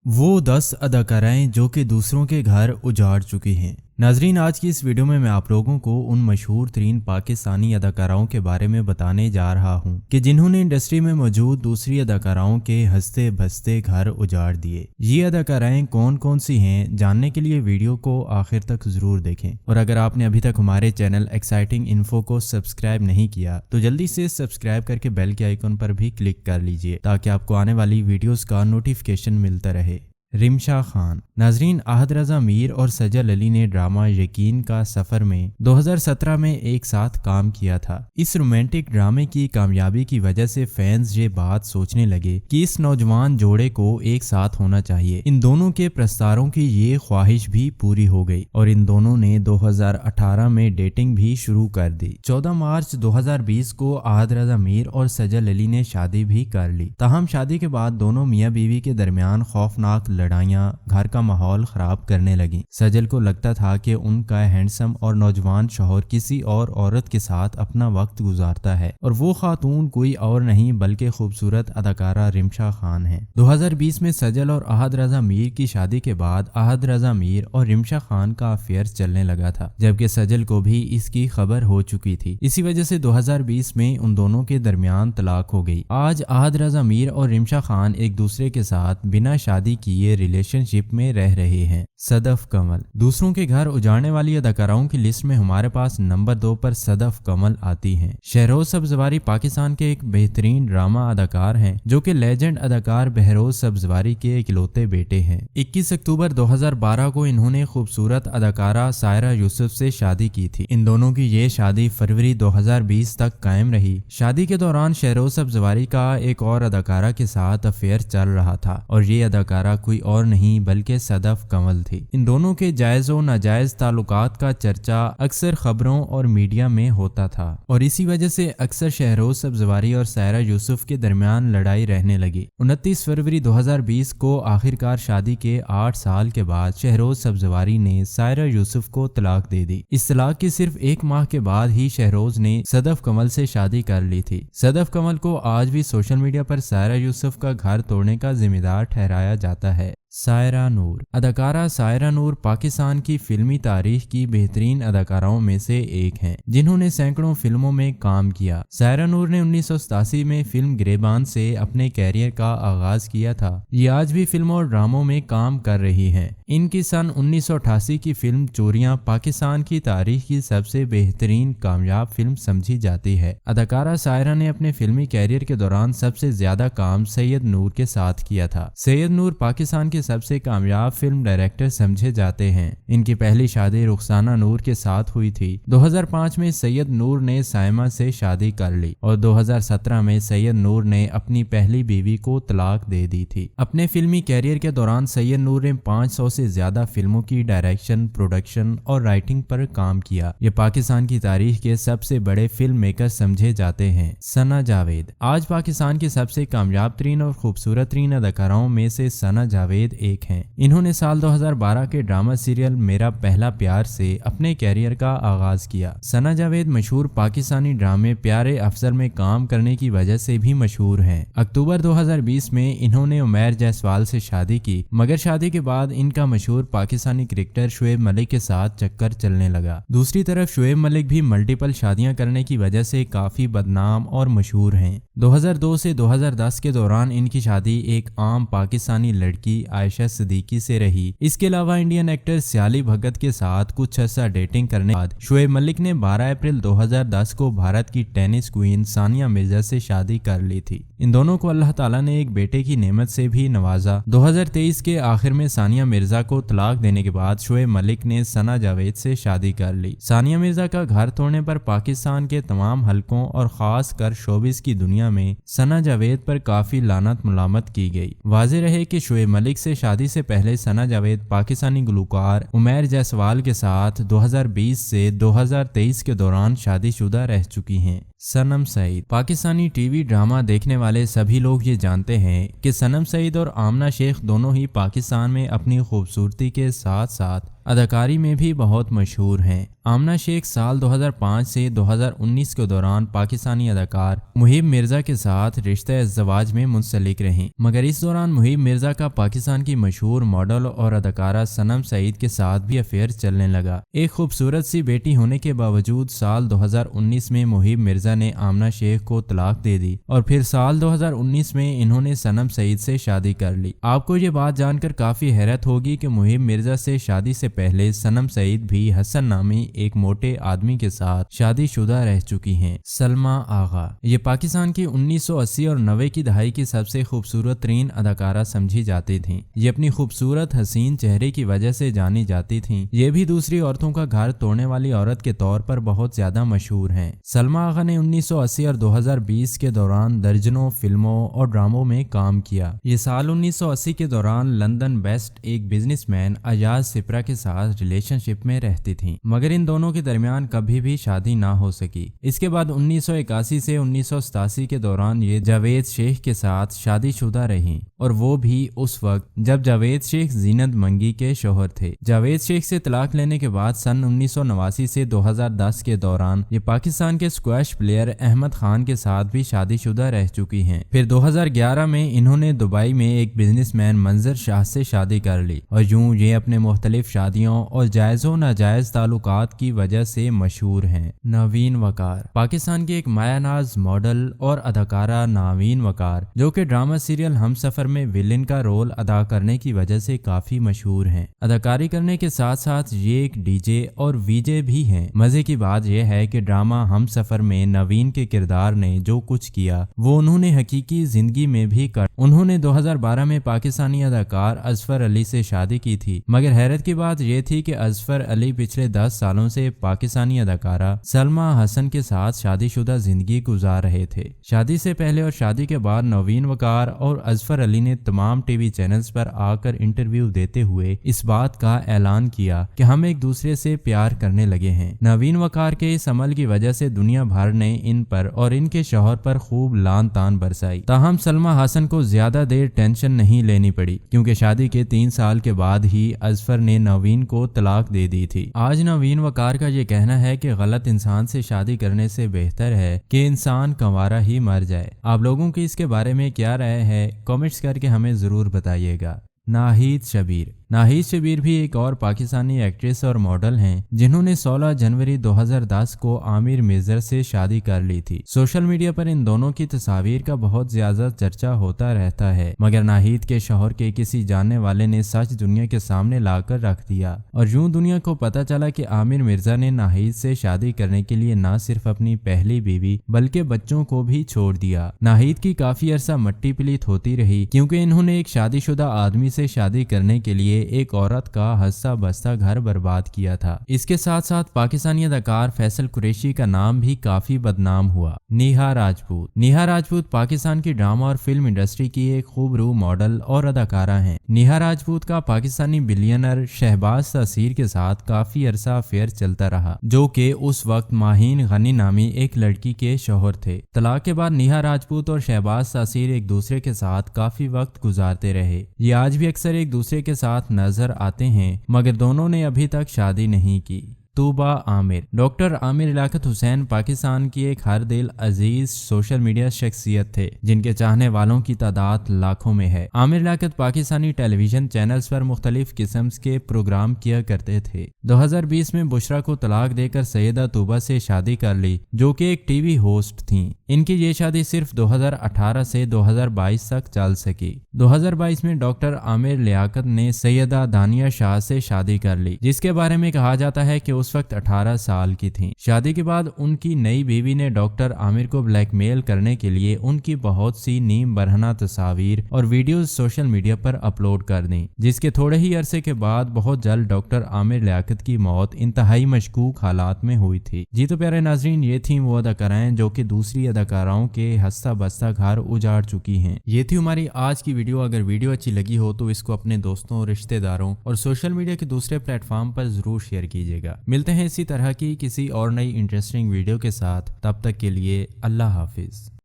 वो 10 अदाकाराएं जो कि दूसरों के घर उजाड़ चुकी हैं। नाजरीन, आज की इस वीडियो में मैं आप लोगों को उन मशहूर तरीन पाकिस्तानी अदाकाराओं के बारे में बताने जा रहा हूं कि जिन्होंने इंडस्ट्री में मौजूद दूसरी अदाकाराओं के हंसते बसते घर उजाड़ दिए। ये अदाकाराएं कौन कौन सी हैं, जानने के लिए वीडियो को आखिर तक जरूर देखें। और अगर आपने अभी तक हमारे चैनल एक्साइटिंग इन्फो को सब्सक्राइब नहीं किया तो जल्दी से सब्सक्राइब करके बेल के आइकन पर भी क्लिक कर लीजिए ताकि आपको आने वाली वीडियोस का नोटिफिकेशन मिलता रहे। रिमशा खान। नाजरीन, अहद रजा मीर और सजल अली ने ड्रामा यकीन का सफर में 2017 में एक साथ काम किया था। इस रोमांटिक ड्रामे की कामयाबी की वजह से फैंस ये बात सोचने लगे कि इस नौजवान जोड़े को एक साथ होना चाहिए। इन दोनों के प्रस्तारों की ये ख्वाहिश भी पूरी हो गई और इन दोनों ने 2018 में डेटिंग भी शुरू कर दी। 14 मार्च 2020 को अहद रजा मीर और सजल अली ने शादी भी कर ली। ताहम शादी के बाद दोनों मियाँ बीवी के दरमियान खौफनाक लड़ाइयां घर का माहौल खराब करने लगी। सजल को लगता था कि उनका हैंडसम और नौजवान शौहर किसी और औरत के साथ अपना वक्त गुजारता है और वो खातून कोई और नहीं बल्कि खूबसूरत अदाकारा रिमशा खान है। 2020 में सजल और अहद रजा मीर की शादी के बाद अहद रजा मीर और रिमशा खान का अफेयर चलने लगा था, जबकि सजल को भी इसकी खबर हो चुकी थी। इसी वजह से 2020 में उन दोनों के दरमियान तलाक हो गई। आज अहद रजा मीर और रिमशा खान एक दूसरे के साथ बिना शादी किए रिलेशनशिप में रह रहे हैं। सदफ कमल। दूसरों के घर उजाड़ने वाली अदाकाराओं की लिस्ट में हमारे पास नंबर 2 पर सदफ कमल आती हैं। शहरोज सब्जवारी पाकिस्तान के एक बेहतरीन ड्रामा अदाकार हैं जो कि लेजेंड अदाकार बहरोज सब्जवारी के इकलौते बेटे हैं। 21 अक्टूबर 2012 को इन्होंने खूबसूरत अदाकारा सायरा यूसुफ से शादी की थी। इन दोनों की ये शादी फरवरी 2020 तक कायम रही। शादी के दौरान शहरोज सब्जवारी का एक और अदाकारा के साथ अफेयर चल रहा था और ये अदाकारा कोई और नहीं बल्कि सदफ कमल थी। इन दोनों के जायज और नाजायज ताल्लुकात का चर्चा अक्सर खबरों और मीडिया में होता था और इसी वजह से अक्सर शहरोज सब्जवारी और सायरा यूसुफ के दरमियान लड़ाई रहने लगी। 29 फरवरी 2020 को आखिरकार शादी के 8 साल के बाद शहरोज सब्जवारी ने सायरा यूसुफ को तलाक दे दी। इस तलाक के सिर्फ 1 माह के बाद ही शहरोज ने सदफ कमल से शादी कर ली थी। सदफ कमल को आज भी सोशल मीडिया पर सायरा यूसुफ का घर तोड़ने का जिम्मेदार ठहराया जाता है। सायरा नूर। अदाकारा सायरा नूर पाकिस्तान की फिल्मी तारीख की बेहतरीन अदाकाराओं में से एक हैं जिन्होंने सैकड़ों फिल्मों में काम किया। सायरा नूर ने 1987 में फिल्म गिरेबान से अपने कैरियर का आगाज किया था। ये आज भी फिल्मों और ड्रामों में काम कर रही हैं। इनकी सन 1988 की फिल्म चोरियां पाकिस्तान की तारीख की सबसे बेहतरीन कामयाब फिल्म समझी जाती है। अदाकारा सायरा ने अपने फिल्मी कैरियर के दौरान सबसे ज्यादा काम सैयद नूर के साथ किया था। सैयद नूर पाकिस्तान के सबसे कामयाब फिल्म डायरेक्टर समझे जाते हैं। इनकी पहली शादी रुखसाना नूर के साथ हुई थी। 2005 में सैयद नूर ने साइमा से शादी कर ली और 2017 में सैयद नूर ने अपनी पहली बीवी को तलाक दे दी थी। अपने फिल्मी कैरियर के दौरान सैयद नूर ने 500 से ज्यादा फिल्मों की डायरेक्शन, प्रोडक्शन और राइटिंग पर काम किया। ये पाकिस्तान की तारीख के सबसे बड़े फिल्म मेकर समझे जाते हैं। सना जावेद। आज पाकिस्तान की सबसे कामयाब तरीन और खूबसूरत तरीन अदाकाराओं में से सना जावेद एक हैं। इन्होंने साल 2012 के ड्रामा सीरियल मेरा पहला प्यार से अपने कैरियर का आगाज किया। सना जावेद मशहूर पाकिस्तानी ड्रामे प्यारे अफसर में काम करने की वजह से भी मशहूर हैं। अक्टूबर 2020 में इन्होंने उमैर जायसवाल से शादी की, मगर शादी के बाद इनका मशहूर पाकिस्तानी क्रिकेटर शुएब मलिक के साथ चक्कर चलने लगा। दूसरी तरफ शुएब मलिक भी मल्टीपल शादियां करने की वजह से काफी बदनाम और मशहूर हैं। 2002 से 2010 के दौरान इनकी शादी एक आम पाकिस्तानी लड़की आयशा सिद्दीकी से रही। इसके अलावा इंडियन एक्टर सियाली भगत के साथ कुछ अर्सा डेटिंग करने के बाद शुएब मलिक ने 12 अप्रैल 2010 को भारत की टेनिस क्वीन सानिया मिर्जा से शादी कर ली थी। इन दोनों को अल्लाह ताला ने एक बेटे की नेमत से भी नवाजा। 2023 के आखिर में सानिया मिर्जा को तलाक देने के बाद शुएब मलिक ने सना जावेद से शादी कर ली। सानिया मिर्जा का घर तोड़ने पर पाकिस्तान के तमाम हलकों और खास कर शोबिस की दुनिया में सना जावेद पर काफी लानत मुलामत की गई। वाज़ेह रहे कि शुएब मलिक से शादी से पहले सना जावेद पाकिस्तानी गुलकार उमैर जायसवाल के साथ 2020 से 2023 के दौरान शादीशुदा रह चुकी हैं। सनम सईद। पाकिस्तानी टीवी ड्रामा देखने वाले सभी लोग ये जानते हैं कि सनम सईद और आमना शेख दोनों ही पाकिस्तान में अपनी खूबसूरती के साथ साथ अदाकारी में भी बहुत मशहूर हैं। आमना शेख साल 2005 से 2019 के दौरान पाकिस्तानी अदाकार मुहिब मिर्जा के साथ रिश्ते इज़्ज़वाज में मुंसलिक रहीं, मगर इस दौरान मुहिब मिर्जा का पाकिस्तान की मशहूर मॉडल और अदाकारा सनम सईद के साथ भी अफेयर चलने लगा। एक खूबसूरत सी बेटी होने के बावजूद साल 2019 में मुहिब मिर्जा ने आमना शेख को तलाक दे दी और फिर साल 2019 में इन्होंने सनम सईद से शादी कर ली। आपको ये बात जानकर काफी हैरत होगी कि मुहिब मिर्जा से शादी से पहले सनम सईद भी हसन नामी एक मोटे आदमी के साथ शादीशुदा रह चुकी हैं। सलमा आगा ये पाकिस्तान की 1980 और 90 की दहाई की सबसे खूबसूरत तरीन अदाकारा समझी जाती थीं। ये अपनी खूबसूरत हसीन चेहरे की वजह से जानी जाती थीं। ये भी दूसरी औरतों का घर तोड़ने वाली औरत के तौर पर बहुत ज्यादा मशहूर हैं। सलमा आगा ने 1980 और 2020 के दौरान दर्जनों फिल्मों और ड्रामों में काम किया। ये साल 1980 के दौरान लंदन बेस्ट एक बिजनेसमैन अयाज सिप्रा के साथ रिलेशनशिप में रहती थीं, मगर इन दोनों के दरमियान कभी भी शादी ना हो सकी। इसके बाद 1981 से 1987 के दौरान ये जावेद शेख के साथ शादीशुदा रहीं, और वो भी उस वक्त जब जावेद शेख जीनत मंगी के शोहर थे। जावेद शेख से तलाक लेने के बाद सन 1989 से 2010 के दौरान ये पाकिस्तान के स्क्वैश प्लेयर अहमद खान के साथ भी शादीशुदा रह चुकी हैं। फिर 2011 में इन्होंने दुबई में एक बिजनेसमैन मंजर शाह से शादी कर ली, और यूं ये अपने मुख्तलिफ शादियों और जायज़ व नाजायज ताल्लुकात की वजह से मशहूर हैं। नवीन वकार पाकिस्तान की एक मायानाज मॉडल और अदाकारा नवीन वकार, जो कि ड्रामा सीरियल हमसफर में विलेन का रोल अदा करने की वजह से काफी मशहूर हैं। अदाकारी करने के साथ साथ ये एक डीजे और वीजे भी हैं। मजे की बात यह है कि ड्रामा हमसफर में नवीन के किरदार ने जो कुछ किया वो उन्होंने हकीकी जिंदगी में भी कर। उन्होंने 2012 में पाकिस्तानी अदाकार अजफर अली से शादी की थी, मगर हैरत की बात यह थी कि अजफर अली पिछले 10 सालों से पाकिस्तानी अदाकारा सलमा हसन के साथ शादीशुदा जिंदगी गुजार रहे थे। शादी से पहले और शादी के बाद नवीन वकार और अजफर अली ने तमाम टीवी चैनल्स पर आकर इंटरव्यू देते हुए इस बात का ऐलान किया कि हम एक दूसरे से प्यार करने लगे हैं। नवीन वकार के इस अमल की वजह से दुनिया भर ने इन पर और इनके शौहर पर खूब लान तान बरसाई। ताहम सलमा हसन को ज्यादा देर टेंशन नहीं लेनी पड़ी, क्योंकि शादी के 3 साल के बाद ही अजफर ने नवीन को तलाक दे दी थी। आज नवीन वकार का ये कहना है कि गलत इंसान से शादी करने से बेहतर है कि इंसान कंवारा ही मर जाए। आप लोगों की इसके बारे में क्या राय है, कमेंट्स करके हमें जरूर बताइएगा। नाहिद शबीर नाहिद शबीर भी एक और पाकिस्तानी एक्ट्रेस और मॉडल हैं, जिन्होंने 16 जनवरी 2010 को आमिर मिर्जा से शादी कर ली थी। सोशल मीडिया पर इन दोनों की तस्वीर का बहुत ज्यादा चर्चा होता रहता है, मगर नाहिद के शौहर के किसी जानने वाले ने सच दुनिया के सामने लाकर रख दिया, और यूं दुनिया को पता चला कि आमिर मिर्जा ने नाहिद से शादी करने के लिए न सिर्फ अपनी पहली बीवी बल्कि बच्चों को भी छोड़ दिया। नाहिद की काफी अरसा मट्टी पलीत होती रही, क्योंकि इन्होंने एक शादीशुदा आदमी से शादी करने के लिए एक औरत का हंसा बसता घर बर्बाद किया था। इसके साथ साथ पाकिस्तानी अदाकार फैसल कुरैशी का नाम भी काफी बदनाम हुआ। नेहा राजपूत पाकिस्तान की ड्रामा और फिल्म इंडस्ट्री की एक खूबरू मॉडल और अदाकारा हैं। नेहा राजपूत का पाकिस्तानी बिलियनर शहबाज तासीर के साथ काफी अरसा अफेयर चलता रहा, जो कि उस वक्त माहीन गनी नामी एक लड़की के शौहर थे। तलाक के बाद नेहा राजपूत और शहबाज तासीर एक दूसरे के साथ काफी वक्त गुजारते रहे। ये आज भी अक्सर एक दूसरे के साथ नजर आते हैं, मगर दोनों ने अभी तक शादी नहीं की। तूबा आमिर डॉक्टर आमिर लियाकत हुसैन पाकिस्तान की एक हर दिल अजीज सोशल मीडिया शख्सियत थे, जिनके चाहने वालों की तादाद लाखों में है। आमिर लियाकत पाकिस्तानी टेलीविजन चैनल्स पर मुख्तलिफ किस्म के प्रोग्राम किया करते थे। 2020 में बुशरा को तलाक देकर सैयदा तूबा से शादी कर ली, जो कि एक टीवी होस्ट थीं। इनकी ये शादी सिर्फ 2018 से 2022 तक चल सकी। 2022 में डॉक्टर आमिर लियाकत ने सैयदा दानिया शाह से शादी कर ली, जिसके बारे में कहा जाता है कि उस वक्त 18 साल की थीं। शादी के बाद उनकी नई बीवी ने डॉक्टर आमिर को ब्लैकमेल करने के लिए उनकी बहुत सी नीम बरहना तस्वीर और वीडियोस सोशल मीडिया पर अपलोड कर दी, जिसके थोड़े ही अरसे के बाद बहुत जल्द डॉक्टर आमिर लियाकत की मौत इंतहाई मशकूक हालात में हुई थी। जी तो प्यारे नाजरीन, ये थी वो अदाकाराएं जो कि दूसरी अदाकाराओं के हंसता बसता घर उजाड़ चुकी हैं। ये थी हमारी आज की वीडियो। अगर वीडियो अच्छी लगी हो तो इसको अपने दोस्तों, रिश्तेदारों और सोशल मीडिया के दूसरे प्लेटफॉर्म पर जरूर शेयर कीजिएगा। ملتے ہیں اسی طرح کی کسی اور نئی انٹرسٹنگ ویڈیو کے ساتھ، تب تک کے لیے اللہ حافظ۔